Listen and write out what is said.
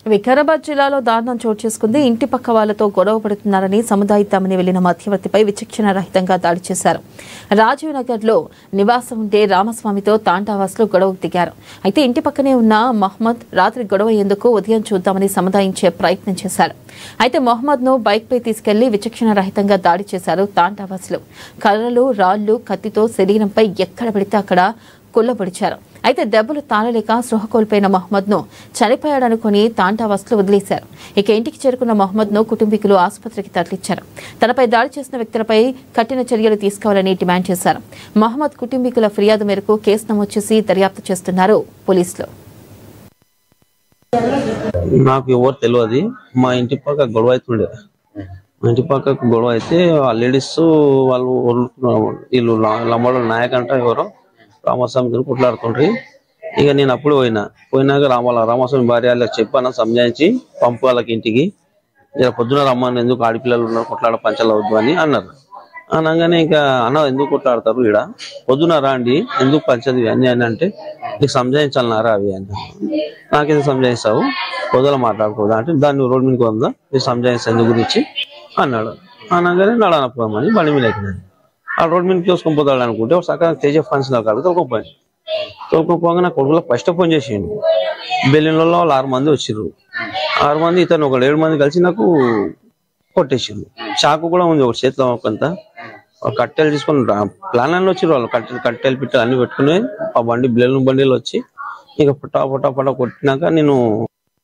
వికారాబాద్ జిల్లాలో దారుణం చోటు చేసుకుంది. ఇంటి పక్క వాళ్లతో గొడవ పడుతున్నారని సముదాయిద్దామని వెళ్లిన మధ్యవర్తిపై విచక్షణ రహితంగా దాడి చేశారు. రాజీవ్ నగర్ లో నివాసం ఉండే రామస్వామితో తాండావాసులు గొడవకు దిగారు. అయితే ఇంటి పక్కనే ఉన్న మహమ్మద్ రాత్రి గొడవ ఎందుకు ఉదయం చూద్దామని సముదాయించే ప్రయత్నం చేశారు. అయితే మహమ్మద్ ను బైక్ పై తీసుకెళ్లి విచక్షణ రహితంగా దాడి చేశారు తాండావాసులు. కర్రలు, రాళ్లు, కత్తితో శరీరంపై ఎక్కడ పడితే అక్కడ కుల్లబడిచారు. అయితే దెబ్బలు తాళలేక స్పృహ కోల్పోయిన మహమ్మద్ ను చనిపోయాడనుకుని తాండావాసులు వదిలేశారు. ఇక ఇంటికి చేరుకున్న మహమ్మద్ ను కుటుంబీకులు ఆసుపత్రికి తరలించారు. తనపై దాడి చేసిన వ్యక్తులపై కఠిన చర్యలు తీసుకోవాలని డిమాండ్ చేశారు. మహమ్మద్ కుటుంబీకుల ఫిర్యాదు మేరకు కేసు నమోదు చేసి దర్యాప్తు చేస్తున్నారు పోలీసులు. నాకు ఎవరు తెలియదు. మా ఇంటి పక్క గొడవ అవుతుండే. మా ఇంటి పక్కకు గొడవ అయితే ఆ లేడీస్ వాళ్ళు వీళ్ళు లంబాడోళ్ళ నాయక్ అంట ఎవరో రామస్వామి కొట్లాడుతుండ్రి. ఇక నేను అప్పుడు పోయినాక రామస్వామి భార్య వాళ్ళకి చెప్పాను, సంజాయించి పంపు వాళ్ళకి ఇంటికి. ఇక పొద్దున రమ్మని, ఎందుకు ఆడపిల్లలు ఉన్నారు కొట్లాడ పంచాలు అవద్దు అని అన్నారు. అనగానే ఇంకా అన్న ఎందుకు కొట్లాడతారు ఈడ, పొద్దున రాండి, ఎందుకు పంచది అన్ని అని అంటే, నీకు సంజాయించాలన్నారా అవి అని. నాకేదో సంజాయిస్తావు, పొద్దున మాట్లాడుకోదా అంటే, దాన్ని రోడ్ మీదకి ఉందా మీరు సంజాయిస్తా ఎందుకు గురించి అన్నాడు. అనగానే నడనపోదామని బండి మీద ఎక్కినాను. ఆ రోడ్ మీద చూసుకొని పోతాడు అనుకుంటే సకాలం తేజ ఫంక్షన్ కాదు తోలుకోపోయి నా కొడుకులో ఫస్ట్ ఫోన్ చేసిండు. బెల్లిన్లలో 6 మంది వచ్చిర్రు. 6 మంది ఇతను ఒక 7 మంది కలిసి నాకు కొట్టేసిండు. చాకు కూడా ఉంది ఒక చేతిలో. కొంత కట్టెలు తీసుకొని ప్లాన్ అన్నీ వచ్చిర్రు వాళ్ళు. కట్టెలు పిట్టలు అన్ని పెట్టుకుని ఆ బండిలో వచ్చి ఇక పుట్టా కొట్టినాక నేను